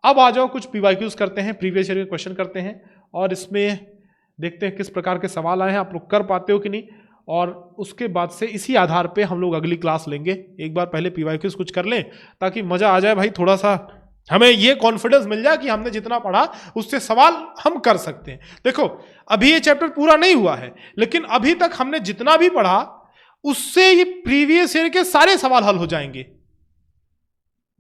अब आ जाओ कुछ पीवाईक्यूज करते हैं, प्रीवियस ईयर के क्वेश्चन करते हैं और इसमें देखते हैं किस प्रकार के सवाल आए हैं, आप लोग कर पाते हो कि नहीं, और उसके बाद से इसी आधार पे हम लोग अगली क्लास लेंगे। एक बार पहले पीवाईक्यूज कुछ कर लें ताकि मजा आ जाए भाई, थोड़ा सा हमें ये कॉन्फिडेंस मिल जाए कि हमने जितना पढ़ा उससे सवाल हम कर सकते हैं। देखो अभी ये चैप्टर पूरा नहीं हुआ है, लेकिन अभी तक हमने जितना भी पढ़ा उससे ये प्रीवियस ईयर के सारे सवाल हल हो जाएंगे।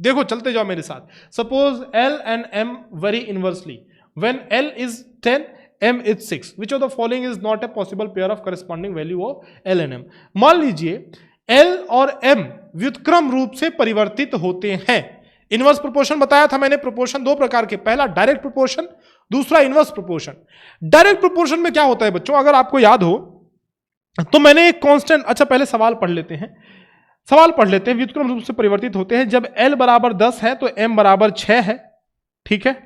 देखो चलते जाओ मेरे साथ। Suppose L and M vary inversely when L is 10, M is 6, which of the following is not a possible pair of corresponding value of L and M? मान लीजिए L और M व्युत्क्रम रूप से परिवर्तित होते हैं। इनवर्स प्रोपोर्शन बताया था मैंने, प्रोपोर्शन दो प्रकार के, पहला डायरेक्ट प्रोपोर्शन, दूसरा इनवर्स प्रोपोर्शन। डायरेक्ट प्रोपोर्शन में क्या होता है बच्चों, अगर आपको याद हो तो मैंने एक कांस्टेंट, अच्छा पहले सवाल पढ़ लेते हैं, सवाल पढ़ लेते हैं। व्युत्क्रम रूप से परिवर्तित होते हैं जब L बराबर 10 है तो M बराबर 6 है, ठीक है।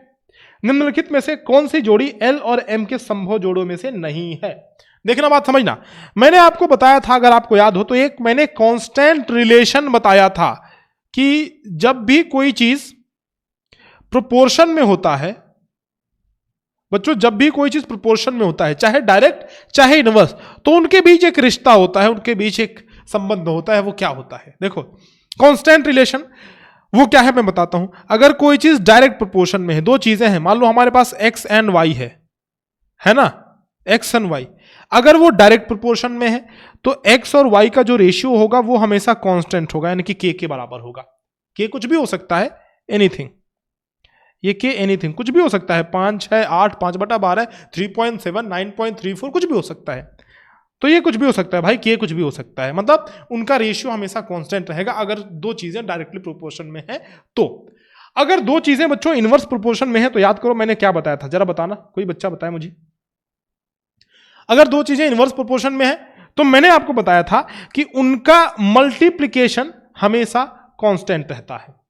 निम्नलिखित में से कौन सी जोड़ी L और M के संभव जोड़ों में से नहीं है? देखना, बात समझना। मैंने आपको बताया था, अगर आपको याद हो तो, एक मैंने कांस्टेंट रिलेशन बताया था कि जब भी कोई चीज प्रोपोर्शन में होता है बच्चों, जब भी कोई चीज प्रोपोर्शन में होता है, चाहे डायरेक्ट चाहे इनवर्स, तो उनके बीच एक रिश्ता होता है, उनके बीच एक संबंध होता है। वो क्या होता है? देखो कांस्टेंट रिलेशन वो क्या है मैं बताता हूं। अगर कोई चीज डायरेक्ट प्रोपोर्शन में है, दो चीजें हैं, मान लो हमारे पास x एंड y है ना, x एंड y, अगर वो डायरेक्ट प्रोपोर्शन में है तो x और y का जो रेशियो होगा वो हमेशा कांस्टेंट होगा, यानी कि k के बराबर होगा। k कुछ भी हो सकता है, एनीथिंग, ये k एनीथिंग कुछ भी हो सकता है, 5, 6, 8, 5/12, 3.7, 9.34 कुछ भी हो सकता है। तो ये कुछ भी हो सकता है भाई, के कुछ भी हो सकता है, मतलब उनका रेशियो हमेशा कांस्टेंट रहेगा अगर दो चीजें डायरेक्टली प्रोपोर्शन में है तो। अगर दो चीजें बच्चों इनवर्स प्रोपोर्शन में है तो याद करो मैंने क्या बताया था, जरा बताना, कोई बच्चा बताए मुझे। अगर दो चीजें इनवर्स प्रोपोर्शन में है तो मैंने आपको बताया था कि उनका मल्टीप्लीकेशन हमेशा कांस्टेंट रहता है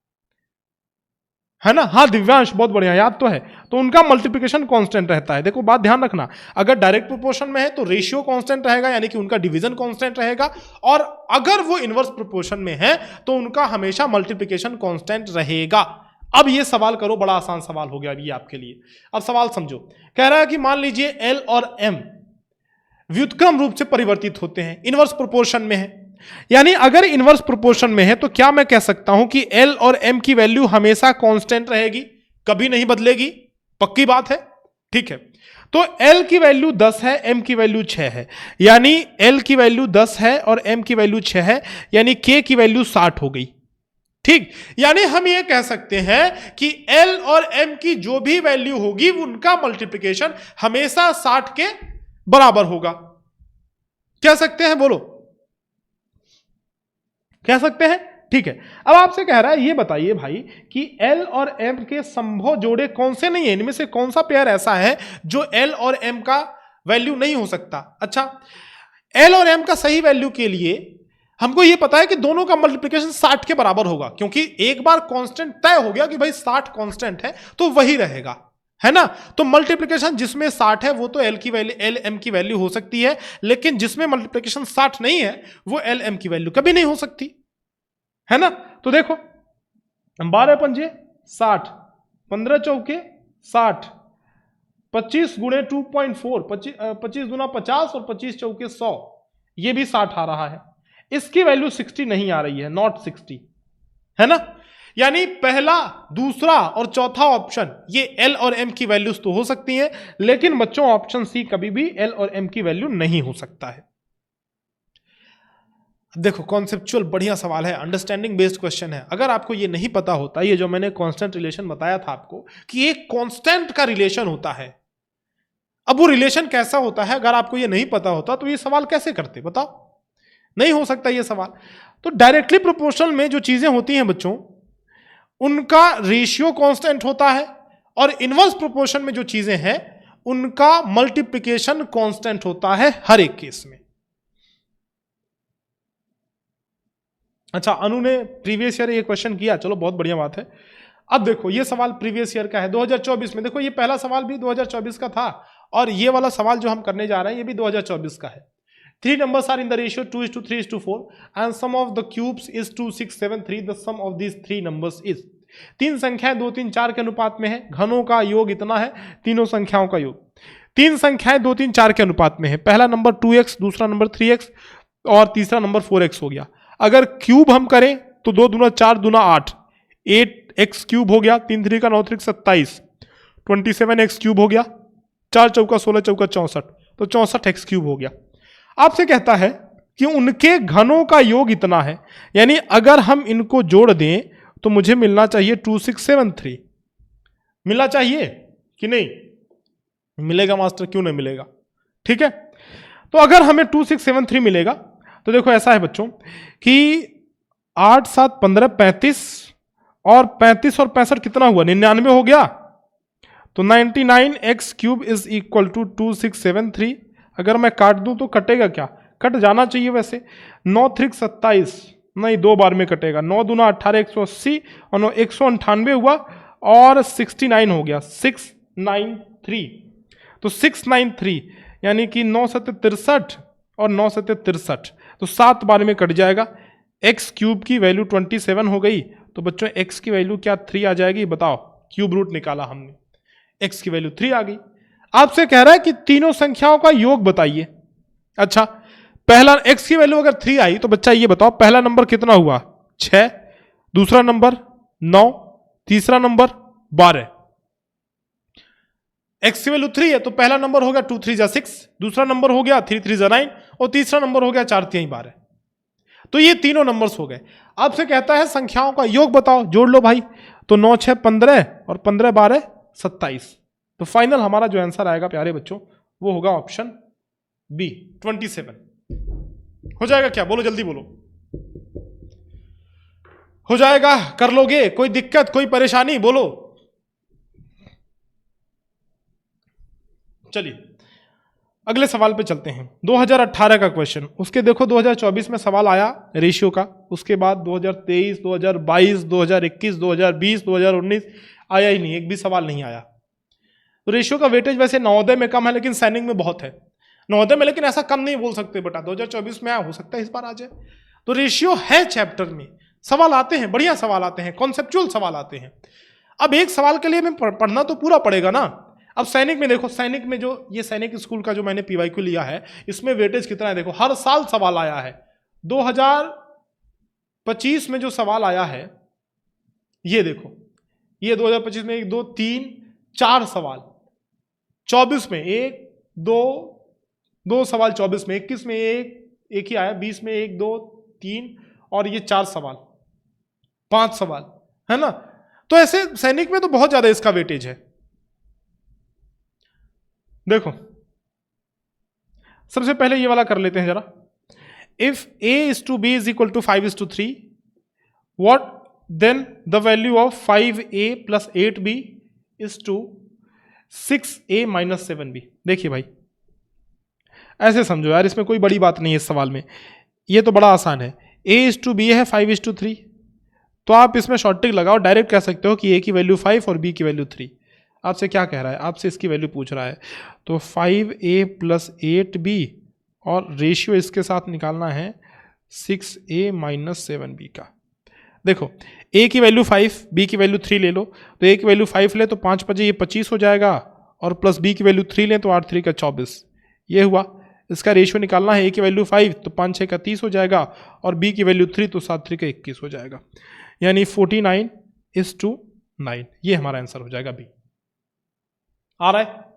ना। हाँ दिव्यांश, बहुत बढ़िया, याद तो है। तो उनका मल्टीप्लिकेशन कांस्टेंट रहता है। देखो बात ध्यान रखना, अगर डायरेक्ट प्रोपोर्शन में है तो रेशियो कांस्टेंट रहेगा, यानी कि उनका डिवीजन कांस्टेंट रहेगा, और अगर वो इनवर्स प्रोपोर्शन में है तो उनका हमेशा मल्टीप्लिकेशन कांस्टेंट रहेगा। अब ये सवाल करो, बड़ा आसान सवाल हो गया अभी आपके लिए। अब सवाल समझो, कह रहा है कि मान लीजिए L और M व्युत्क्रम रूप से परिवर्तित होते हैं, इनवर्स प्रोपोर्शन में है, यानी अगर इनवर्स प्रोपोर्शन में है तो क्या मैं कह सकता हूं कि L और M की वैल्यू हमेशा कांस्टेंट रहेगी, कभी नहीं बदलेगी? पक्की बात है, ठीक है। तो L की वैल्यू 10 है, M की वैल्यू 6 है, यानी L की वैल्यू 10 है और M की वैल्यू 6 है, यानी K की वैल्यू 60 हो गई, ठीक। यानी हम ये कह सकते हैं कि L और M की जो भी वैल्यू होगी उनका मल्टीप्लिकेशन हमेशा 60 के बराबर होगा। कह सकते हैं, बोलो, कह सकते हैं, ठीक है। अब आपसे कह रहा है ये बताइए भाई कि L और M के संभव जोड़े कौन से नहीं है, इनमें से कौन सा पेयर ऐसा है जो L और M का वैल्यू नहीं हो सकता। अच्छा, L और M का सही वैल्यू के लिए हमको ये पता है कि दोनों का मल्टीप्लिकेशन 60 के बराबर होगा, क्योंकि एक बार कांस्टेंट तय हो गया कि भाई 60 कांस्टेंट है तो वही रहेगा, है ना। तो मल्टीप्लिकेशन जिसमें 60 है वो तो L की वैल्यू, L M की वैल्यू हो सकती है, लेकिन जिसमें मल्टीप्लिकेशन 60 नहीं है वो L M की वैल्यू कभी नहीं हो सकती, है ना। तो देखो 12 पंजे 60, 15 चौके 60, 25 गुणे 2.4, 25 गुना 50 और 25 चौके 100, ये भी 60 आ रहा है। इसकी वैल्यू 60 नहीं आ रही है, नॉट 60, है ना। यानी पहला, दूसरा और चौथा ऑप्शन ये L और M की वैल्यूज तो हो सकती हैं, लेकिन बच्चों ऑप्शन सी कभी भी L और M की वैल्यू नहीं हो सकता है। देखो कॉन्सेप्चुअल बढ़िया सवाल है, अंडरस्टैंडिंग बेस्ड क्वेश्चन है। अगर आपको ये नहीं पता होता, ये जो मैंने कांस्टेंट रिलेशन बताया था आपको कि एक कांस्टेंट का रिलेशन होता है, अब वो रिलेशन कैसा होता है, अगर आपको ये नहीं पता होता तो ये सवाल कैसे करते बताओ? नहीं हो सकता ये सवाल। तो डायरेक्टली प्रोपोर्शनल में जो चीजें होती हैं बच्चों, उनका रेशियो कांस्टेंट होता है, और इनवर्स प्रोपोर्शन में जो चीजें हैं उनका मल्टीप्लिकेशन कांस्टेंट होता है हर एक केस में। अच्छा, अनु ने प्रीवियस ईयर ये क्वेश्चन किया, चलो बहुत बढ़िया बात है। अब देखो ये सवाल प्रीवियस ईयर का है 2024 में। देखो ये पहला सवाल भी 2024 का था, और ये वाला सवाल जो हम करने जा रहे हैं ये भी 2024 का है। 3 numbers are in the ratio 2:3:4 and sum of the cubes is 2, 6, 7, 3. The sum of these 3 numbers is, तीन संख्याएं 2, 3, 4 के अनुपात में है, घनों का योग इतना है, तीनों संख्याओं का योग। तीन संख्याएं 2, 3, 4 के अनुपात में है, पहला नंबर 2x, दूसरा नंबर 3x और तीसरा नंबर 4x हो गया। अगर क्यूब हम करें तो 2 दूना 4 दूना 8, 8x क्यूब हो गया, 3 3 का 9 3 27, 27x क्यूब हो गया, 4 चौका 16 चौका 64, तो 64x क्यूब हो गया। आपसे कहता है कि उनके घनों का योग इतना है, यानी अगर हम इनको जोड़ दें तो मुझे मिलना चाहिए 2673। मिलना चाहिए कि नहीं? मिलेगा मास्टर, क्यों नहीं मिलेगा? ठीक है, तो अगर हमें 2673 मिलेगा तो देखो ऐसा है बच्चों कि 8 7 15 35 और 35 और 65 कितना हुआ? 99 हो गया। तो 99x cube is equal to 2673। अगर मैं काट दूं तो कटेगा क्या? कट जाना चाहिए वैसे। 9 3 27 नहीं, 2 बार में कटेगा। 9 दूना 18 180 और 9 198 हुआ और 69 हो गया, 693। तो 693 यानी कि 9 7 63 और 9 7 63, तो 7 बार में कट जाएगा। x क्यूब की वैल्यू 27 हो गई, तो बच्चों x की वैल्यू क्या 3 आ जाएगी? बताओ, क्यूब रूट निकाला हमने, x की वैल्यू 3 आ गई। आपसे कह रहा है कि तीनों संख्याओं का योग बताइए। अच्छा, पहला x की वैल्यू अगर 3 आई तो बच्चा ये बताओ पहला नंबर कितना हुआ? 6, दूसरा नंबर 9, तीसरा नंबर 12। x की वैल्यू 3 है तो पहला नंबर हो गया 2 3 6, दूसरा नंबर हो गया 3 3 9 और तीसरा नंबर हो गया 4 3 12। तो ये तीनों नंबर्स हो गए। आपसे कहता है संख्याओं का योग बताओ, जोड़ लो भाई। तो 9 6 15 और 15 12 27। तो फाइनल हमारा जो आंसर आएगा प्यारे बच्चों वो होगा ऑप्शन बी, 27। हो जाएगा क्या? बोलो जल्दी बोलो। हो जाएगा? कर लोगे? कोई दिक्कत, कोई परेशानी? बोलो। चलिए अगले सवाल पे चलते हैं। 2018 का क्वेश्चन, उसके देखो 2024 में सवाल आया रेशियो का, उसके बाद 2023, 2022, 2021, 2020, 2019 आया ही नहीं, एक भी सवाल नहीं आया। तो रेशियो का वेटेज वैसे नवोदय में कम है लेकिन सैनिक में बहुत है। नवोदय में लेकिन ऐसा कम नहीं बोल सकते बेटा, 2024 में आया, हो सकता है इस बार आ जाए। तो रेशियो है चैप्टर में, सवाल आते हैं, बढ़िया सवाल आते हैं, कॉन्सेप्चुअल सवाल आते हैं। अब एक सवाल के लिए हमें पढ़ना तो पूरा पड़ेगा ना। अब सैनिक में देखो, सैनिक में जो ये सैनिक स्कूल का जो मैंने पीवाईक्यू लिया है, इसमें वेटेज कितना है देखो, हर साल सवाल आया है। 2025 में जो सवाल आया है ये देखो, ये 2025 में 1 2 3 4 सवाल, 24 में 1 2 सवाल, 24 में 21 में एक ही आया, 20 में 1 2 3 और ये 4 सवाल, 5 सवाल है ना। तो ऐसे सैनिक में तो बहुत ज्यादा इसका वेटेज है। देखो सबसे पहले ये वाला कर लेते हैं जरा। If a is to b is equal to 5 is to 3, what then the value of 5a plus 8b is to 6a minus 7b। देखिए भाई ऐसे समझो यार, इसमें कोई बड़ी बात नहीं है इस सवाल में, ये तो बड़ा आसान है। a is to b है 5 is to 3, तो आप इसमें शॉर्ट टिक लगाओ, डायरेक्ट कह सकते हो कि a की वैल्यू 5 और b की वैल्यू 3। आपसे क्या कह रहा है? आपसे इसकी वैल्यू पूछ रहा है। तो 5a प्लस 8b और रेशियो इसके साथ निकालना है 6a माइनस 7b का। देखो a की वैल्यू 5, b की वैल्यू 3 ले लो, तो a की वैल्यू 5 ले तो 5 5 ये 25 हो जाएगा, और प्लस b की वैल्यू 3 ले तो 8 3 का 24, ये हुआ। इसका रेशियो निकालना है, a की वैल्यू 5 तो 5 6 का 30 हो जाएगा, और b की वैल्यू 3 तो 7 3 का 21 हो जाएगा, यानी 49:9। ये हमारा आंसर हो जाएगा बी। आ रहा है?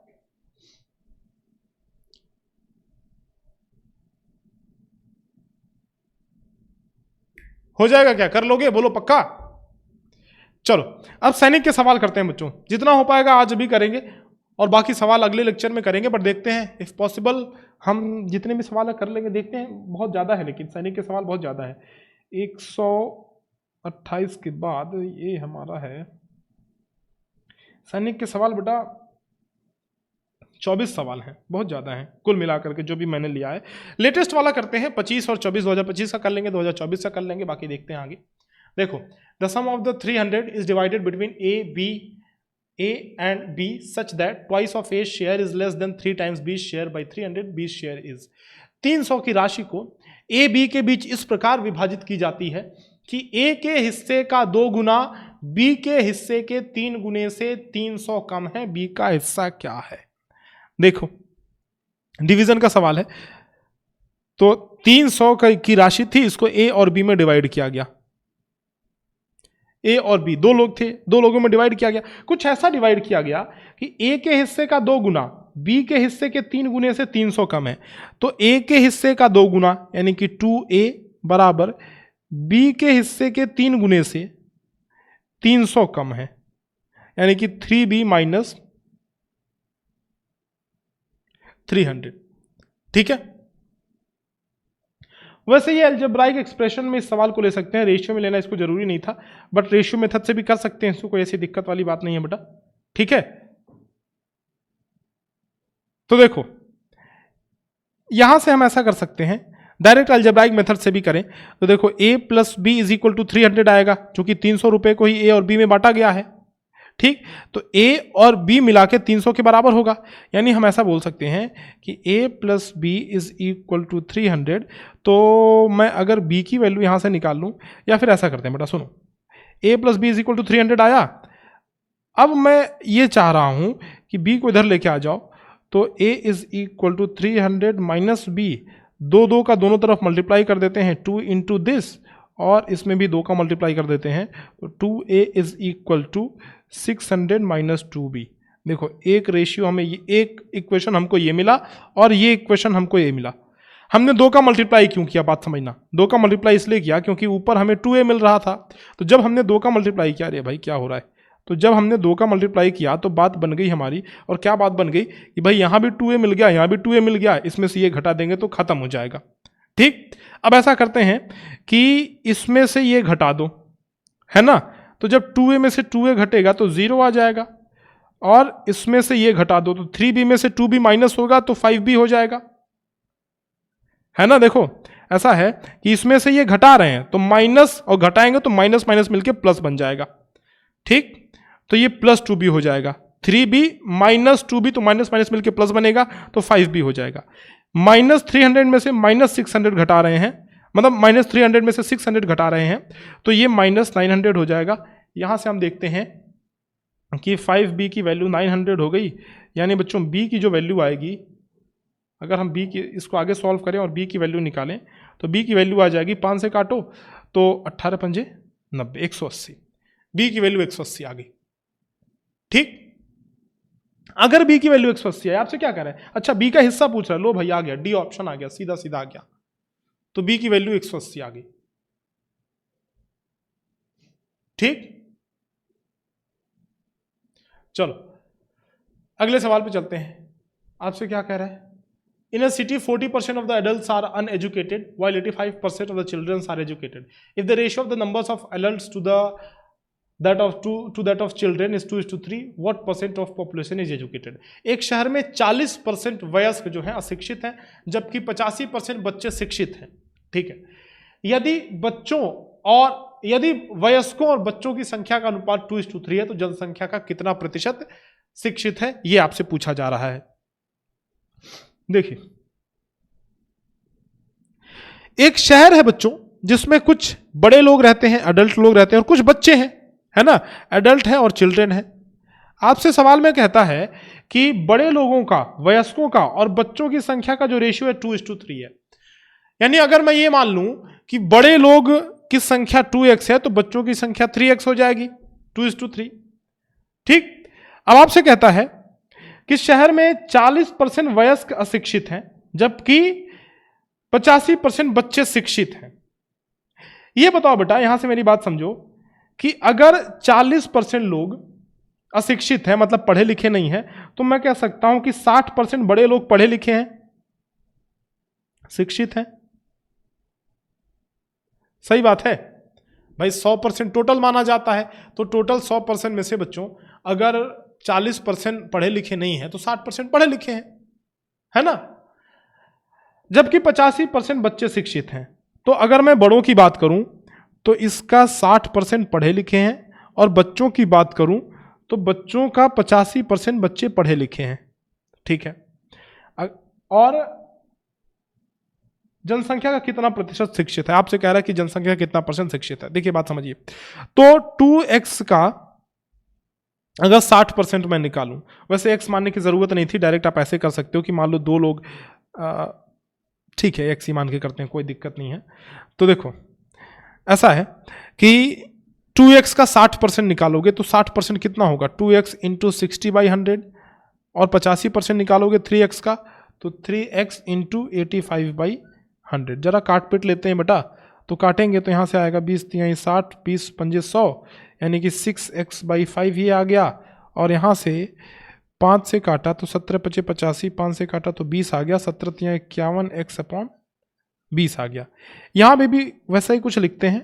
हो जाएगा क्या? कर लोगे? बोलो पक्का? चलो अब सैनिक के सवाल करते हैं बच्चों, जितना हो पाएगा आज भी करेंगे और बाकी सवाल अगले लेक्चर में करेंगे, पर देखते हैं इफ पॉसिबल हम जितने भी सवाल कर लेंगे। देखते हैं, बहुत ज़्यादा है लेकिन सैनिक के सवाल बहुत ज़्यादा है। 128 के बाद ये हमारा है सैनिक के सवाल बेटा 24 सवाल हैं, बहुत ज़्यादा हैं कुल मिलाकर के जो भी मैंने लिया है। लेटेस्ट वाला करते हैं 25 और 24, 2025 का कर लेंगे, 2024 का कर लेंगे, बाकी देखते हैं आगे। देखो the sum of the 300 is divided between A and B such that twice of A's share is less than 3 times B's share by 300 B's share is। 300 की राशि को A B के बीच इस प्रकार विभाजित की जाती है कि A के हिस्से का 2 गुना बी के हिस्से के 3 गुने से 300 कम है, बी का हिस्सा क्या है? देखो डिवीजन का सवाल है, तो 300 की राशि थी, इसको ए और बी में डिवाइड किया गया। ए और बी 2 लोग थे, 2 लोगों में डिवाइड किया गया। कुछ ऐसा डिवाइड किया गया कि ए के हिस्से का 2 गुना बी के हिस्से के 3 गुने से 300 कम है, तो ए के हिस्से का 2 गुना यानी कि 2a बराबर बी के हिस्से के 3 गुने से 300 कम है, यानी कि 3b माइनस 300। ठीक है, वैसे ये अलजेब्राइक एक्सप्रेशन में इस सवाल को ले सकते हैं, रेशियो में लेना इसको जरूरी नहीं था, बट रेशियो मेथड से भी कर सकते हैं, इसको कोई ऐसी दिक्कत वाली बात नहीं है बेटा। ठीक है, तो देखो यहां से हम ऐसा कर सकते हैं, डायरेक्ट अलजेब्राइक मेथड से भी करें तो देखो a plus B is equal to 300 आएगा, क्योंकि 300 रुपए को ही a और b में बांटा गया है। ठीक, तो a और b मिला के 300 के बराबर होगा, यानी हम ऐसा बोल सकते हैं कि a plus B is equal to 300। तो मैं अगर b की वैल्यू यहां से निकाल लूं, या फिर ऐसा करते हैं बेटा, सुनो, a plus B is equal to 300 आया। अब मैं ये चाह रहा हूं कि b को इधर लेके आ जाओ, तो a is equal to 300 minus B, 2 का दोनों तरफ मल्टीप्लाई कर देते हैं, 2 इंटू दिस, और इसमें भी 2 का मल्टीप्लाई कर देते हैं, तो 2a is equal to 600 minus 2b। देखो एक रेशियो हमें एक इक्वेशन हमको ये मिला और ये इक्वेशन हमको ये मिला। हमने 2 का मल्टीप्लाई क्यों किया, बात समझना, 2 का मल्टीप्लाई इसलिए किया क्योंकि ऊपर हमें 2a मिल रहा था, तो जब हमने 2 का मल्टीप्लाई किया, अरे भाई क्या हो रहा है, तो जब हमने 2 का मल्टीप्लाई किया तो बात बन गई हमारी, और क्या बात बन गई कि भाई यहां भी 2a मिल गया, यहां भी 2a मिल गया, इसमें से ये घटा देंगे तो खत्म हो जाएगा। ठीक, अब ऐसा करते हैं कि इसमें से ये घटा दो, है ना, तो जब 2a में से 2a घटेगा तो 0 आ जाएगा, और इसमें से ये घटा दो तो 3b में से 2b माइनस होगा तो 5b हो जाएगा, है ना। देखो ऐसा है कि इसमें से ये घटा रहे हैं तो माइनस और घटाएंगे तो माइनस माइनस मिलके प्लस बन जाएगा। ठीक, तो ये प्लस 2b हो जाएगा, 3b माइनस 2b, तो माइनस माइनस मिलके प्लस बनेगा तो 5b हो जाएगा। माइनस 300 में से माइनस 600 घटा रहे हैं, मतलब माइनस 300 में से 600 घटा रहे हैं, तो ये माइनस 900 हो जाएगा। यहां से हम देखते हैं कि 5b की वैल्यू 900 हो गई, यानी बच्चों b की जो वैल्यू आएगी, अगर हम b की इसको आगे सॉल्व करें और b की वैल्यू निकालें तो b की वैल्यू आ जाएगी, 5 से काटो तो 18 पंजे 90, 180, b की वैल्यू 180 आ गई। ठीक, अगर b की वैल्यू 180 है, आपसे क्या कह रहे हैं, अच्छा b का हिस्सा पूछ रहा है, लो भाई आ गया, डी ऑप्शन आ गया, सीधा सीधा आ गया, तो b की वैल्यू 180 आ गई। ठीक, चलो अगले सवाल पे चलते हैं। आपसे क्या कह रहा है, in a city 40% of the adults are uneducated while 85% of the childrens are educated. If the ratio of the numbers of adults to that of children is 2:3, what percent of population is educated? एक शहर में 40% वयस्क जो हैं अशिक्षित हैं, जबकि 85% बच्चे शिक्षित हैं। ठीक है, यदि वयस्कों और बच्चों की संख्या का अनुपात 2:3 है तो जनसंख्या का कितना प्रतिशत शिक्षित है, यह आपसे पूछा जा रहा है। देखिए एक शहर है बच्चों जिसमें कुछ बड़े लोग रहते हैं, अडल्ट लोग रहते हैं, और कुछ बच्चे हैं, है ना, एडल्ट है और चिल्ड्रन है। आपसे सवाल में कहता है कि बड़े लोगों का, वयस्कों का और बच्चों की संख्या का जो रेशियो है 2:3 है। यानी अगर मैं ये मान लूं कि बड़े लोग की संख्या 2x है तो बच्चों की संख्या 3x हो जाएगी, 2:3। ठीक, अब आपसे कहता है कि शहर में 40% वयस्क अशिक्षित हैं, जबकि 85% बच्चे शिक्षित हैं। ये बताओ बेटा, यहां से मेरी बात समझो कि अगर 40% लोग अशिक्षित हैं, मतलब पढ़े लिखे नहीं हैं, तो मैं कह सकता हूं कि 60% बड़े लोग पढ़े लिखे हैं, शिक्षित हैं। सही बात है भाई, 100% टोटल माना जाता है, तो टोटल 100% में से बच्चों अगर 40% पढ़े लिखे नहीं है तो 60% पढ़े लिखे हैं, है ना, जबकि 85% बच्चे शिक्षित हैं। तो अगर मैं बड़ों की बात करूं तो इसका 60% पढ़े लिखे हैं, और बच्चों की बात करूं तो बच्चों का 85% बच्चे पढ़े लिखे हैं। ठीक है, और जनसंख्या का कितना प्रतिशत शिक्षित है, आपसे कह रहा है कि जनसंख्या का कितना परसेंट शिक्षित है। देखिए बात समझिए, तो 2x का अगर 60% मैं निकालूं, वैसे x मानने की जरूरत नहीं थी, डायरेक्ट आप ऐसे कर सकते हो कि मान लो दो लोग, ठीक है x ही मान के करते हैं, कोई दिक्कत नहीं है। तो देखो ऐसा है कि 2x का 60% निकालोगे तो 60% कितना होगा, 2x इंटू 60/100, और 85% निकालोगे 3x का तो 3x इंटू 85/100। जरा काट पीट लेते हैं बेटा, तो काटेंगे तो यहाँ से आएगा 20 3 60, 20 पंजे 100, यानी कि 6x/5 ही आ गया। और यहाँ से 5 से काटा तो 17 पचे 85, 5 से काटा तो 20 आ गया, 17 3 51 x/20 आ गया। यहाँ पे भी वैसा ही कुछ लिखते हैं,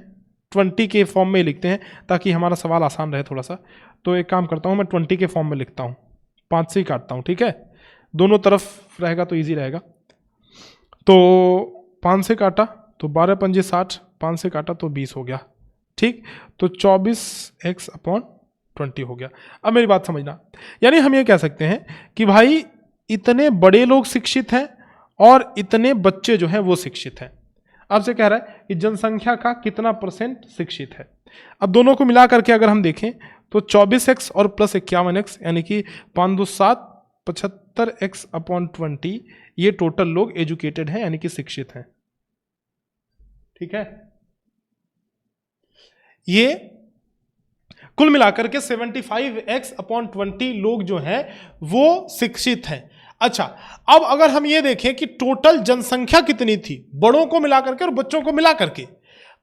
20 के फॉर्म में लिखते हैं ताकि हमारा सवाल आसान रहे थोड़ा सा। तो एक काम करता हूँ, मैं 20 के फॉर्म में लिखता हूँ, 5 से ही काटता हूँ, ठीक है, दोनों तरफ रहेगा तो ईजी रहेगा। तो 5 से काटा तो 12 पंजे 60, 5 से काटा तो 20 हो गया, ठीक, तो 24x/20 हो गया। अब मेरी बात समझना, यानी हम ये कह सकते हैं कि भाई इतने बड़े लोग शिक्षित हैं और इतने बच्चे जो हैं वो शिक्षित हैं। आपसे कह रहा है कि जनसंख्या का कितना परसेंट शिक्षित है। अब दोनों को मिला करके अगर हम देखें तो 24x और प्लस 51x यानी कि 5 2 7 75x/20, ये टोटल लोग एजुकेटेड हैं यानी कि शिक्षित हैं, ठीक है। ये कुल मिलाकर के 75x/20 लोग जो हैं वो शिक्षित हैं। अच्छा, अब अगर हम ये देखें कि टोटल जनसंख्या कितनी थी बड़ों को मिलाकर के और बच्चों को मिलाकर के,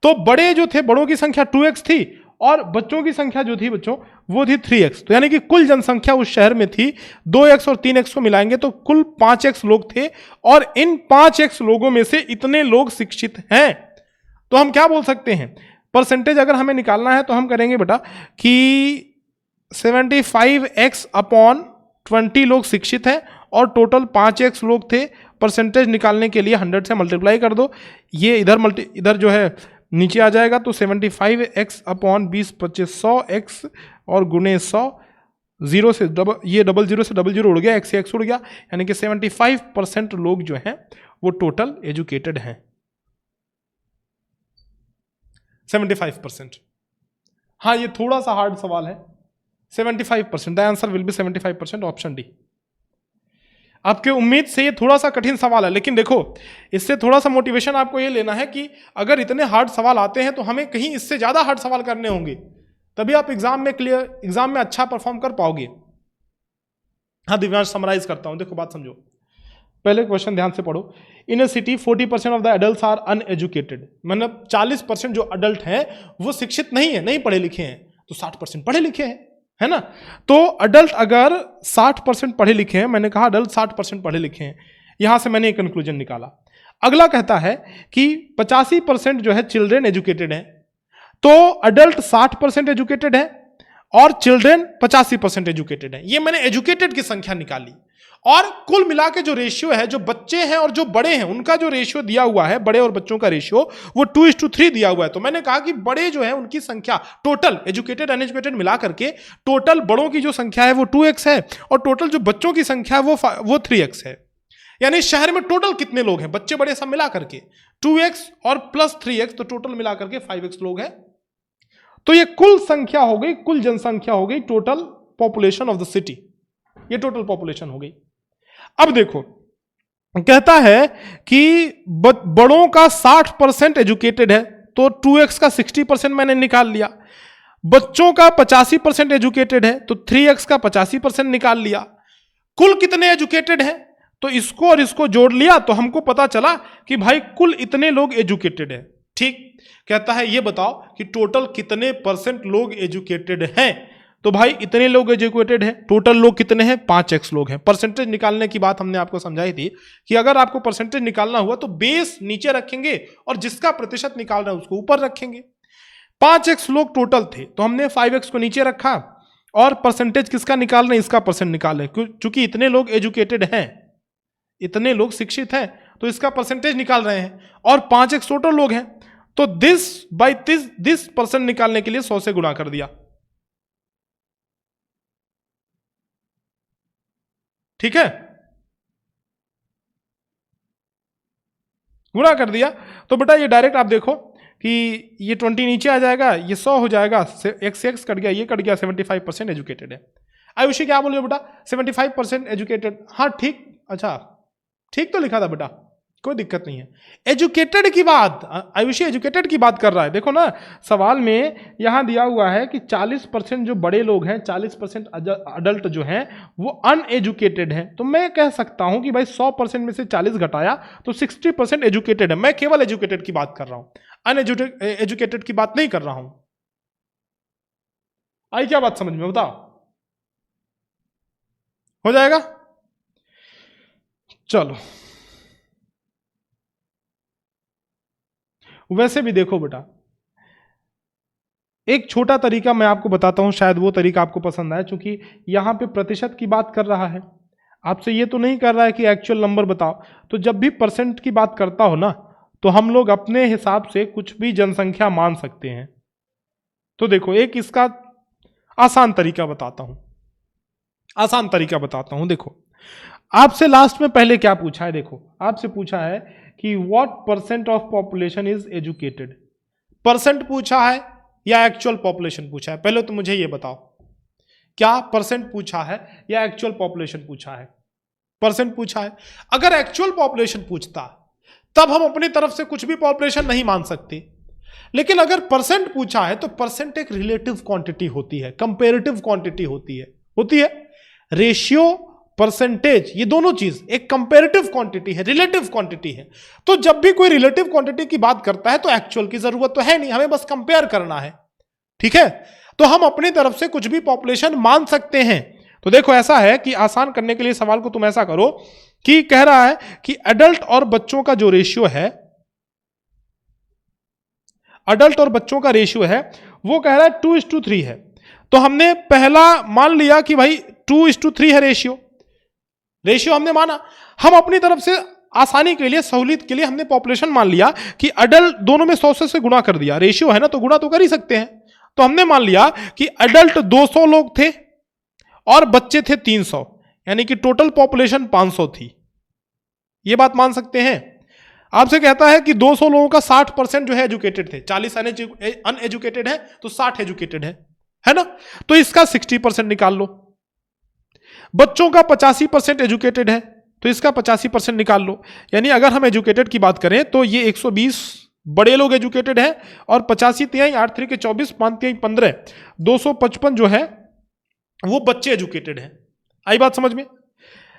तो बड़े जो थे, बड़ों की संख्या 2x थी और बच्चों की संख्या जो थी बच्चों वो थी 3x। तो यानी कि कुल जनसंख्या उस शहर में थी 2x और 3x को मिलाएंगे तो कुल 5x लोग थे, और इन 5x लोगों में से इतने लोग शिक्षित हैं। तो हम क्या बोल सकते हैं, परसेंटेज अगर हमें निकालना है तो हम करेंगे बेटा कि 75x/20 लोग शिक्षित हैं और टोटल 5x लोग थे। परसेंटेज निकालने के लिए 100 से मल्टीप्लाई कर दो, ये इधर जो है नीचे आ जाएगा, तो 75x/20 25 100x और गुणे 100, जीरो से ये डबल जीरो से डबल जीरो उड़ गया, x से x उड़ गया, यानी कि 75% लोग जो हैं वो टोटल एजुकेटेड हैं। 75%। हाँ, ये थोड़ा सा हार्ड सवाल है। 75%, the answer will be 75%, option D. आपके उम्मीद से ये थोड़ा सा कठिन सवाल है, लेकिन देखो इससे थोड़ा सा मोटिवेशन आपको ये लेना है कि अगर इतने हार्ड सवाल आते हैं तो हमें कहीं इससे ज्यादा हार्ड सवाल करने होंगे, तभी आप एग्जाम में अच्छा परफॉर्म कर पाओगे। हाँ दिव्यांश, समराइज करता हूं, देखो बात समझो, पहले क्वेश्चन ध्यान से पढ़ो। In a city 40% of the adult are uneducated, मतलब 40% जो अडल्ट हैं वो शिक्षित नहीं है, नहीं पढ़े लिखे हैं, तो 60% पढ़े लिखे हैं, है ना। तो अडल्ट अगर 60% पढ़े लिखे हैं, मैंने कहा अडल्ट 60% पढ़े लिखे हैं, यहां से मैंने एक कंक्लूजन निकाला। अगला कहता है कि 85% जो है चिल्ड्रेन एजुकेटेड है, तो अडल्ट 60% एजुकेटेड है और चिल्ड्रेन 85% एजुकेटेड है। ये मैंने एजुकेटेड की संख्या निकाली, और कुल मिला के जो रेशियो है, जो बच्चे हैं और जो बड़े हैं उनका जो रेशियो दिया हुआ है, बड़े और बच्चों का रेशियो वो 2:3 दिया हुआ है। तो मैंने कहा कि बड़े जो है उनकी संख्या टोटल एजुकेटेड अनएजुकेटेड मिला करके टोटल बड़ों की जो संख्या है वो 2x है और टोटल जो बच्चों की संख्या है वो 3x है। यानी शहर में टोटल कितने लोग हैं, बच्चे बड़े सब मिला करके 2x और प्लस 3x, तो टोटल मिला करके 5x लोग हैं। तो ये कुल संख्या हो गई, कुल जनसंख्या हो गई, total population of the city, ये टोटल पॉपुलेशन हो गई। अब देखो कहता है कि बड़ों का 60% एजुकेटेड है, तो 2x का 60% मैंने निकाल लिया। बच्चों का 85% एजुकेटेड है, तो 3x का 85% निकाल लिया। कुल कितने एजुकेटेड हैं, तो इसको और इसको जोड़ लिया तो हमको पता चला कि भाई कुल इतने लोग एजुकेटेड हैं। ठीक, कहता है ये बताओ कि टोटल कितने परसेंट लोग एजुकेटेड हैं, तो भाई इतने लोग एजुकेटेड हैं, टोटल लोग कितने हैं, 5x लोग हैं। परसेंटेज निकालने की बात हमने आपको समझाई थी कि अगर आपको परसेंटेज निकालना हुआ तो बेस नीचे रखेंगे और जिसका प्रतिशत निकाल रहा है उसको ऊपर रखेंगे। 5x लोग टोटल थे, तो हमने 5x को नीचे रखा और परसेंटेज किसका निकाल रहे हैं, इसका परसेंट निकाल रहे हैं। क्योंकि इतने लोग एजुकेटेड हैं, इतने लोग शिक्षित हैं, तो इसका परसेंटेज निकाल रहे हैं और 5x टोटल लोग हैं, तो दिस परसेंट निकालने के लिए 100 से गुणा कर दिया। ठीक है, गुणा कर दिया तो बेटा ये डायरेक्ट आप देखो कि ये 20 नीचे आ जाएगा, ये 100 हो जाएगा, x से x कट गया, ये कट गया, 75% एजुकेटेड है। आयुषी क्या बोल रहे हो बेटा? 75% एजुकेटेड। हाँ ठीक, अच्छा ठीक तो लिखा था बेटा, कोई दिक्कत नहीं है। एजुकेटेड की बात, आयुषी एजुकेटेड की बात कर रहा है। देखो ना सवाल में यहां दिया हुआ है कि 40% जो बड़े लोग हैं, 40% अडल्ट जो हैं वो अनएजुकेटेड हैं। तो मैं कह सकता हूं कि भाई 100% में से 40 घटाया तो 60% एजुकेटेड है। मैं केवल एजुकेटेड की बात कर रहा हूं, अनएजुकेटेड की बात नहीं कर रहा हूं। आई क्या बात समझ में? बताओ, हो जाएगा? चलो वैसे भी देखो बेटा, एक छोटा तरीका मैं आपको बताता हूं, शायद वो तरीका आपको पसंद आए, क्योंकि यहां पे प्रतिशत की बात कर रहा है, आपसे ये तो नहीं कर रहा है कि एक्चुअल नंबर बताओ। तो जब भी परसेंट की बात करता हो ना, तो हम लोग अपने हिसाब से कुछ भी जनसंख्या मान सकते हैं। तो देखो एक इसका आसान तरीका बताता हूं, आसान तरीका बताता हूं। देखो आपसे लास्ट में पहले क्या पूछा है, देखो आपसे पूछा है कि what percent of population is educated. Percent पूछा है या एक्चुअल पॉपुलेशन पूछा है? पहले तो मुझे ये बताओ, क्या परसेंट पूछा है या एक्चुअल पॉपुलेशन पूछा है? परसेंट पूछा है। अगर एक्चुअल पॉपुलेशन पूछता तब हम अपनी तरफ से कुछ भी पॉपुलेशन नहीं मान सकते, लेकिन अगर परसेंट पूछा है तो परसेंट एक रिलेटिव क्वांटिटी होती है, कंपेरेटिव क्वांटिटी होती है। रेशियो, परसेंटेज, ये दोनों चीज एक कंपेरेटिव क्वांटिटी है, रिलेटिव क्वांटिटी है। तो जब भी कोई रिलेटिव क्वांटिटी की बात करता है तो एक्चुअल की जरूरत तो है नहीं, हमें बस कंपेयर करना है, ठीक है? तो हम अपनी तरफ से कुछ भी पॉपुलेशन मान सकते हैं। तो देखो ऐसा है कि आसान करने के लिए सवाल को तुम ऐसा करो कि कह रहा है कि एडल्ट और बच्चों का जो रेशियो है, अडल्ट और बच्चों का रेशियो है वो कह रहा है 2:3 है। तो हमने पहला मान लिया कि भाई 2:3 है रेशियो हमने माना। हम अपनी तरफ से आसानी के लिए, सहूलियत के लिए हमने पॉपुलेशन मान लिया कि अडल्ट दोनों में 100 से गुणा कर दिया, रेशियो है ना तो गुणा तो कर ही सकते हैं। तो हमने मान लिया कि अडल्ट 200 लोग थे और बच्चे थे 300, यानी कि टोटल पॉपुलेशन 500 थी। यह बात मान सकते हैं। आपसे कहता है कि 200 लोगों का 60% जो है एजुकेटेड थे, 40 अनएजुकेटेड है तो 60 एजुकेटेड है ना? तो इसका 60% निकाल लो। बच्चों का 85% एजुकेटेड है तो इसका 85% निकाल लो। यानी अगर हम एजुकेटेड की बात करें तो ये 120 बड़े लोग एजुकेटेड है और 85 तिहाई 8 3 के 24 5 तिहाई 15 255 जो है वो बच्चे एजुकेटेड है। आई बात समझ में?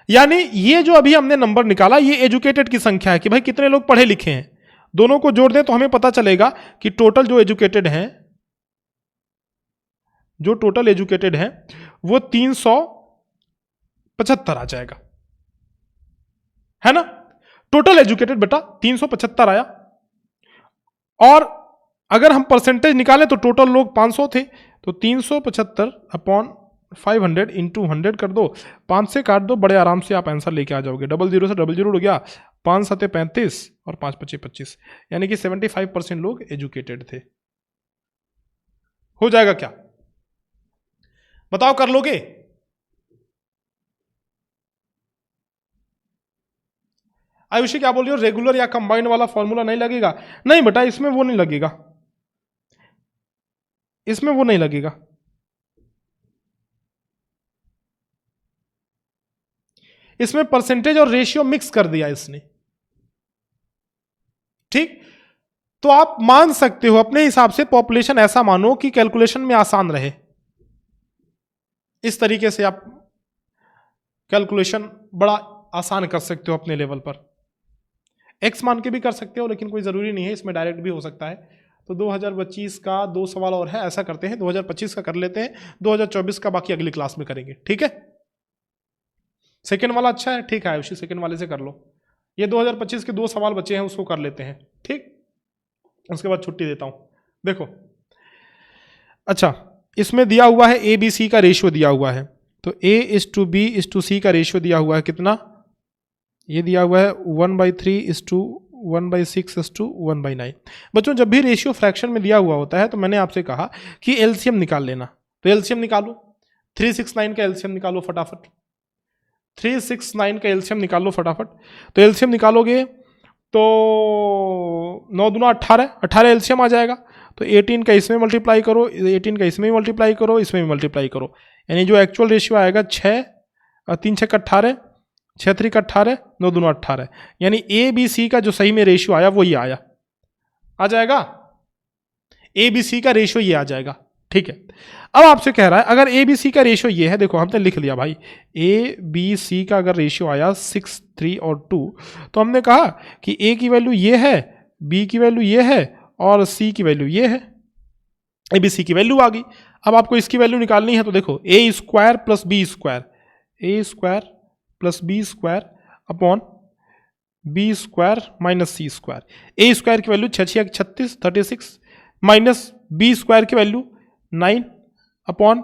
यानी ये जो अभी हमने नंबर निकाला ये एजुकेटेड की संख्या है कि भाई कितने लोग पढ़े लिखे हैं। दोनों को जोड़ दें तो हमें पता चलेगा कि टोटल जो एजुकेटेड हैं, जो टोटल एजुकेटेड हैं वो 375 आ जाएगा, है ना? टोटल एजुकेटेड बेटा 375 आया। और अगर हम परसेंटेज निकालें तो टोटल लोग 500 थे, तो 375 अपॉन 500 इंटू 100 कर दो, 5 से काट दो, बड़े आराम से आप आंसर लेके आ जाओगे। 00 से 00 उड़ गया, 5 7 35 और 5 5 25, यानी कि 75% लोग एजुकेटेड थे। हो जाएगा क्या? बताओ, कर लोगे? आयुषी क्या बोल रही हो? रेगुलर या कंबाइंड वाला फॉर्मूला नहीं लगेगा? नहीं बेटा, इसमें वो नहीं लगेगा, इसमें वो नहीं लगेगा। इसमें परसेंटेज और रेशियो मिक्स कर दिया इसने, ठीक? तो आप मान सकते हो अपने हिसाब से पॉपुलेशन ऐसा मानो कि कैलकुलेशन में आसान रहे। इस तरीके से आप कैलकुलेशन बड़ा आसान कर सकते हो अपने लेवल पर। एक्स मान के भी कर सकते हो, लेकिन कोई जरूरी नहीं है, इसमें डायरेक्ट भी हो सकता है। तो 2025 का 2 सवाल और है, ऐसा करते हैं 2025 का कर लेते हैं, 2024 का बाकी अगली क्लास में करेंगे, ठीक है? सेकेंड वाला अच्छा है, ठीक है आयुषी, सेकेंड वाले से कर लो। ये 2025 के 2 सवाल बचे हैं, उसको कर लेते हैं, ठीक? उसके बाद छुट्टी देता हूं। देखो अच्छा, इसमें दिया हुआ है ए बी सी का रेशियो दिया हुआ है, तो A:B:C का रेशियो दिया हुआ है कितना? ये दिया हुआ है 1/3:1/6:1/9। बच्चों जब भी रेशियो फ्रैक्शन में दिया हुआ होता है तो मैंने आपसे कहा कि एलसीएम निकाल लेना, तो एलसीएम निकालो। 369 का एलसीएम निकालो फटाफट, 369 का एलसीएम निकालो फटाफट। तो एलसीएम निकालोगे तो 9 दूना 18, 18 एलसीएम आ जाएगा। तो 18 का इसमें मल्टीप्लाई करो, 18 का इसमें भी मल्टीप्लाई करो, इसमें भी मल्टीप्लाई करो, यानी जो एक्चुअल रेशियो आएगा 6 और 3 6 का 18, 6 3 का 18, 9 दूना 18, यानी ए बी सी का जो सही में रेशियो आया वो ये आया, आ जाएगा। ए बी सी का रेशियो ये आ जाएगा, ठीक है। अब आपसे कह रहा है अगर ए बी सी का रेशियो ये है, देखो हमने लिख लिया भाई, ए बी सी का अगर रेशियो आया 6 3 और 2, तो हमने कहा कि ए की वैल्यू ये है, बी की वैल्यू ये है और सी की वैल्यू ये है, ए बी सी की वैल्यू आ गई। अब आपको इसकी वैल्यू निकालनी है, तो देखो A square plus B square, A square plus B square upon B square minus C square. A square की वैल्यू 6 6 36 36 माइनस बी स्क्वायर की वैल्यू 9 अपॉन,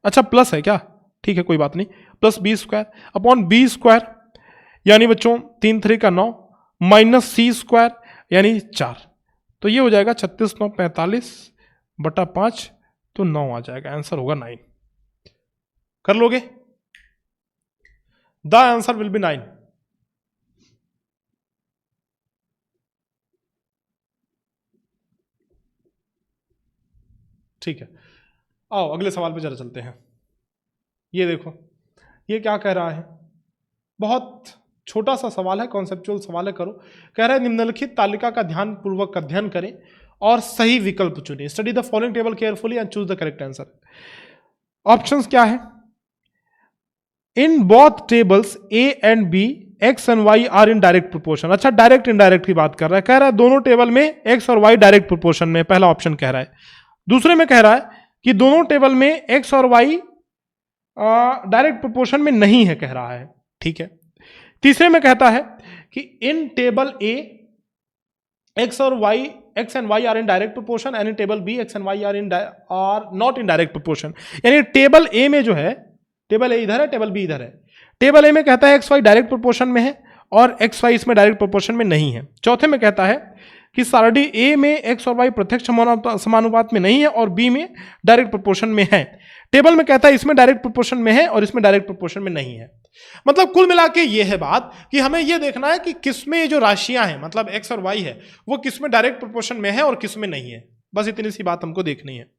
अच्छा प्लस है क्या, ठीक है कोई बात नहीं, plus B square upon B square, यानी बच्चों 3 3 का 9 माइनस सी स्क्वायर यानी 4, तो ये हो जाएगा 36 9 45 बटा 5, तो 9 आ जाएगा, आंसर होगा 9। कर लोगे? The answer will be 9। ठीक है, आओ अगले सवाल पे जरा चलते हैं। ये देखो ये क्या कह रहा है, बहुत छोटा सा सवाल है, कॉन्सेप्चुअल सवाल है, करो। कह रहा है निम्नलिखित तालिका का ध्यान पूर्वक अध्ययन करें और सही विकल्प चुनें। Study the following table carefully and choose the correct answer. Options क्या है? In both tables A and B X and Y are in direct proportion. अच्छा डायरेक्ट इनडायरेक्ट की बात कर रहा है, कह रहा है दोनों टेबल में एक्स और वाई डायरेक्ट प्रोपोर्शन में, पहला ऑप्शन कह रहा है। दूसरे में कह रहा है कि दोनों टेबल में एक्स और वाई डायरेक्ट प्रोपोर्शन में नहीं है, कह रहा है, ठीक है। तीसरे में कहता है कि इन टेबल ए एक्स और Y, X and Y are in direct proportion, and in table B X and Y are not in direct proportion. यानी टेबल ए में जो है, टेबल ए इधर है, टेबल बी इधर है। टेबल ए में कहता है एक्स वाई डायरेक्ट प्रोपोर्शन में है और एक्स वाई इसमें डायरेक्ट प्रोपोर्शन में नहीं है। चौथे में कहता है कि सारणी ए में एक्स और वाई प्रत्यक्ष समानुपात में नहीं है और बी में डायरेक्ट प्रोपोर्शन में है। टेबल में कहता है इसमें डायरेक्ट प्रोपोर्शन में है और इसमें डायरेक्ट प्रोपोर्शन में नहीं है। मतलब कुल मिला के ये है बात कि हमें ये देखना है कि किसमें ये जो राशियां हैं, मतलब एक्स और वाई है, वो किसमें डायरेक्ट प्रोपोर्शन में है और किसमें नहीं है। बस इतनी सी बात हमको देखनी है,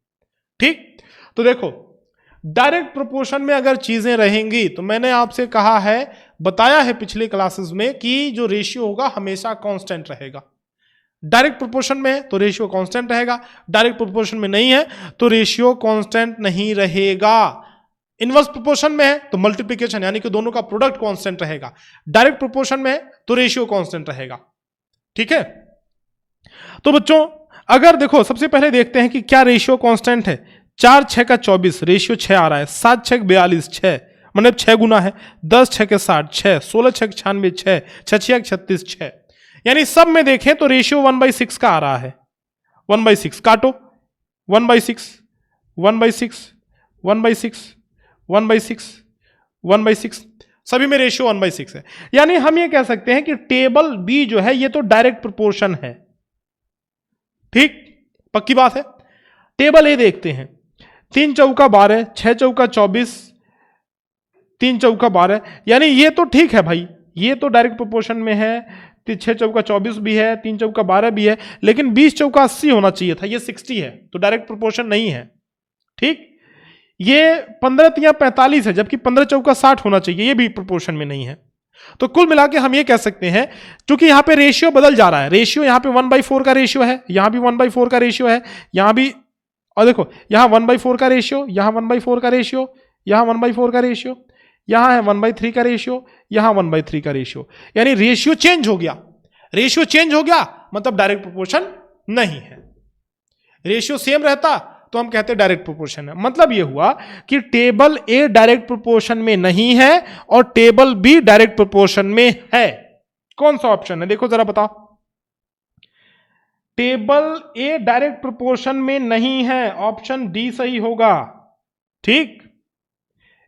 ठीक। तो देखो डायरेक्ट प्रोपोर्शन में अगर चीजें रहेंगी तो मैंने आपसे कहा है, बताया है पिछले क्लासेस में कि जो रेशियो होगा हमेशा कांस्टेंट रहेगा। डायरेक्ट प्रोपोर्शन में है तो रेशियो कांस्टेंट रहेगा, डायरेक्ट प्रोपोर्शन में नहीं है तो रेशियो कांस्टेंट नहीं रहेगा। इनवर्स प्रोपोर्शन में है तो मल्टीप्लिकेशन यानी कि दोनों का प्रोडक्ट कांस्टेंट रहेगा। डायरेक्ट प्रोपोर्शन में है तो रेशियो कांस्टेंट रहेगा, ठीक है। तो बच्चों अगर देखो सबसे पहले देखते हैं कि क्या रेशियो कांस्टेंट है। 4 6 का 24 रेशियो 6 आ रहा है, 7 6 42 6 मतलब 6 गुना है, 10 6 के 60 6, 16 6 96 6, 6 6 36 6, यानी सब में देखें तो रेशियो 1/6 का आ रहा है। 1/6 काटो, 1/6 1/6 1/6 1/6 1/6, सभी में रेशियो 1/6 है। यानी हम ये कह सकते हैं कि टेबल बी जो है ये तो डायरेक्ट प्रोपोर्शन है, ठीक, पक्की बात है। टेबल ए देखते हैं, 3 चौका 12, 6 चौका 24, 3 चौका 12, यानी ये तो ठीक है भाई, ये तो डायरेक्ट प्रोपोर्शन में है। 6 चौका 24 भी है, 3 चौका 12 भी है, लेकिन 20 चौका 80 होना चाहिए था, ये 60 है, तो डायरेक्ट प्रोपोर्शन नहीं है, ठीक। ये 15 3 45 है, जबकि 15 चौका 60 होना चाहिए, ये भी प्रोपोर्शन में नहीं है। तो कुल मिला के हम ये कह सकते हैं, क्योंकि यहां पे रेशियो बदल जा रहा है, रेशियो यहां पे 1/4 का रेशियो है, यहां भी 1/4 का रेशियो है, यहां भी, और देखो यहां 1/4 का रेशियो, यहां 1/4 का रेशियो, यहां 1/4 का रेशियो, यहां है 1/3 का रेशियो, यहां 1/3 का रेशियो, यानी रेशियो चेंज हो गया। रेशियो चेंज हो गया मतलब डायरेक्ट प्रोपोर्शन नहीं है। रेशियो सेम रहता तो हम कहते डायरेक्ट प्रोपोर्शन है। मतलब यह हुआ कि टेबल ए डायरेक्ट प्रोपोर्शन में नहीं है और टेबल बी डायरेक्ट प्रोपोर्शन में है। कौन सा ऑप्शन है, देखो जरा बताओ। टेबल ए डायरेक्ट प्रोपोर्शन में नहीं है, ऑप्शन डी सही होगा, ठीक।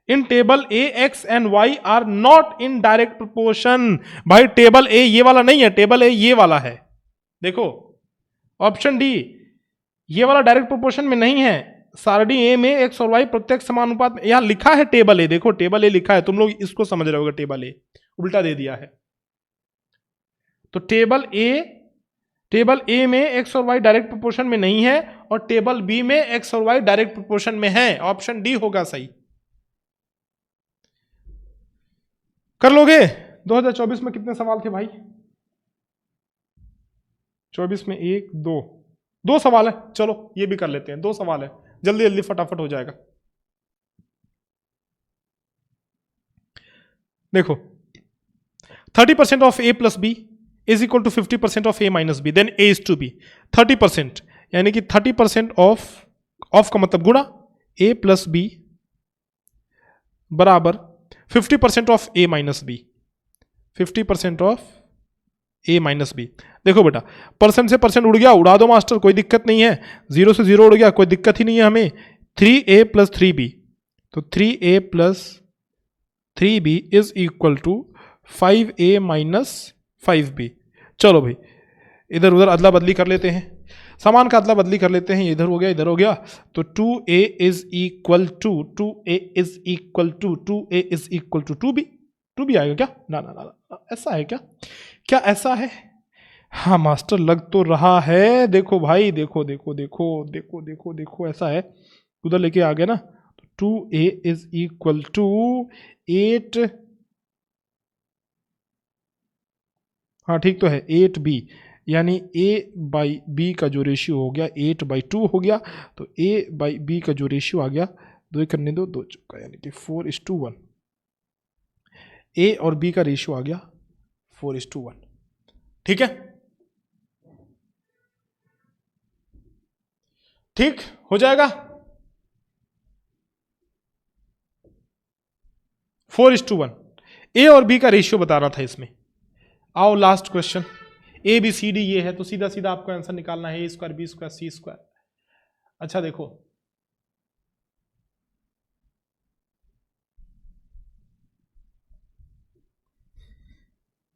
In table A X and Y are not in direct proportion. भाई टेबल ए ये वाला नहीं है, टेबल ए ये वाला है, देखो ऑप्शन डी, ये वाला डायरेक्ट प्रोपोर्शन में नहीं है। सारणी ए में एक्स और वाई प्रत्यक्ष समानुपात में, यहां लिखा है टेबल ए, देखो टेबल ए लिखा है, तुम लोग इसको समझ रहे होगे, टेबल ए उल्टा दे दिया है। तो टेबल ए में एक्स और वाई डायरेक्ट प्रोपोर्शन में नहीं है और टेबल बी में एक्स और वाई डायरेक्ट प्रोपोर्शन में है। ऑप्शन डी होगा सही। कर लोगे? 2024 में कितने सवाल थे भाई? 24 में 1 2 सवाल है। चलो ये भी कर लेते हैं, 2 सवाल है, जल्दी जल्दी फटाफट हो जाएगा। देखो 30% of A plus B is equal to 50% of A minus B, then A is to B. 30% यानी कि 30% ऑफ का मतलब गुणा ए प्लस बी बराबर 50% of A minus B, 50% of A minus B. देखो बेटा परसेंट से परसेंट उड़ गया, उड़ा दो मास्टर, कोई दिक्कत नहीं है। 0 से 0 उड़ गया, कोई दिक्कत ही नहीं है हमें। 3a प्लस 3b, तो 3a plus 3b is equal to 5a minus 5b। चलो भाई इधर उधर अदला बदली कर लेते हैं, सामान का अदला बदली कर लेते हैं। इधर हो गया इधर हो गया, तो 2a is equal to 2a is equal to 2a is equal to 2b आएगा क्या? ना ना ना, ऐसा है क्या? क्या ऐसा है? हाँ मास्टर लग तो रहा है। देखो भाई देखो देखो देखो देखो देखो देखो ऐसा है, उधर लेके आ गया ना। 2a इज इक्वल टू 8, हाँ ठीक तो है 8b, यानी a बाई बी का जो रेशियो हो गया 8/2 हो गया। तो a बाई बी का जो रेशियो आ गया, 2 करने दो 2 चुका, यानी कि 4:1। a और b का रेशियो आ गया 4:1। ठीक है, ठीक हो जाएगा। 4:1 ए और बी का रेशियो बता रहा था इसमें। आओ last question, A B C D ये है, तो सीधा सीधा आपको आंसर निकालना है a² b² c²। अच्छा देखो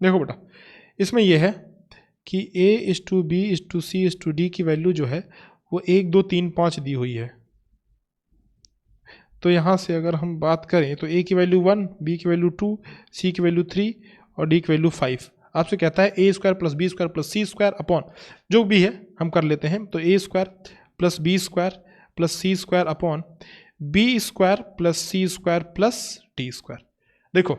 देखो बेटा इसमें यह है कि a:b:c:d की वैल्यू जो है वो 1 2 3 5 दी हुई है। तो यहाँ से अगर हम बात करें तो a की वैल्यू 1, b की वैल्यू 2, c की वैल्यू 3 और d की वैल्यू 5। आपसे कहता है a² plus b² plus c² upon जो भी है हम कर लेते हैं। तो a² plus b² plus c² upon b² plus c² plus d²। देखो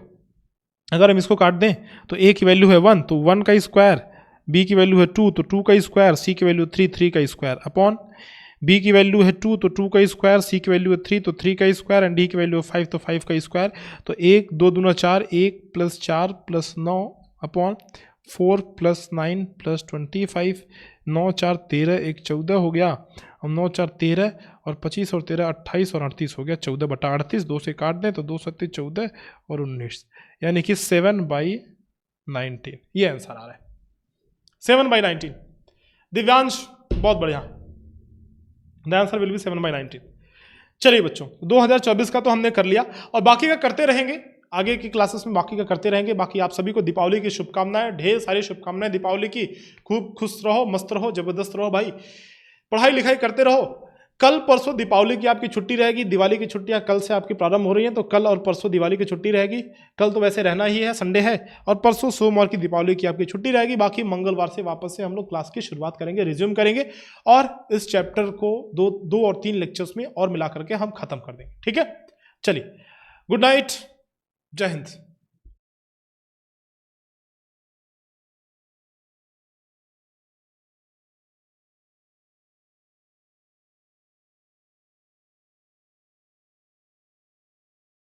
अगर हम इसको काट दें तो a की वैल्यू है 1 तो 1 का स्क्वायर, b की वैल्यू है 2 तो 2 का स्क्वायर, c की वैल्यू 3 का स्क्वायर अपॉन b की वैल्यू है 2 तो 2 का स्क्वायर, c की वैल्यू है 3 तो 3 का स्क्वायर एंड d की वैल्यू है 5 तो 5 का स्क्वायर। तो 1 2 दूना 4, 1 plus 4 plus 9 upon 4 plus 9 plus 25, 9 4 13, 1 14 हो गया। अब 9 4 13 और 25 और 13 28 और 38 हो गया 14/38। 2 से काट दें तो 2 7 14 और 19, यानी कि 7/19 ये आंसर आ रहा है। 7/19। दिव्यांश बहुत बढ़िया, द आंसर विल बी 7/19। चलिए बच्चों 2024 का तो हमने कर लिया और बाकी का करते रहेंगे, आगे की क्लासेस में बाकी का करते रहेंगे। बाकी आप सभी को दीपावली की शुभकामनाएं, ढेर सारी शुभकामनाएं दीपावली की। खूब खुश रहो, मस्त रहो, जबरदस्त रहो भाई, पढ़ाई लिखाई करते रहो। कल परसों दीपावली की आपकी छुट्टी रहेगी, दिवाली की छुट्टियां कल से आपकी प्रारंभ हो रही हैं, तो कल और परसों दिवाली की छुट्टी रहेगी। कल तो वैसे रहना ही है, संडे है, और परसों सोमवार की दीपावली की आपकी छुट्टी रहेगी। बाकी मंगलवार से वापस से हम लोग क्लास की शुरुआत करेंगे, रिज्यूम करेंगे और इस चैप्टर को 2 और 3 लेक्चर्स में और मिला करके हम खत्म कर देंगे। ठीक है, चलिए गुड नाइट, जय हिंद।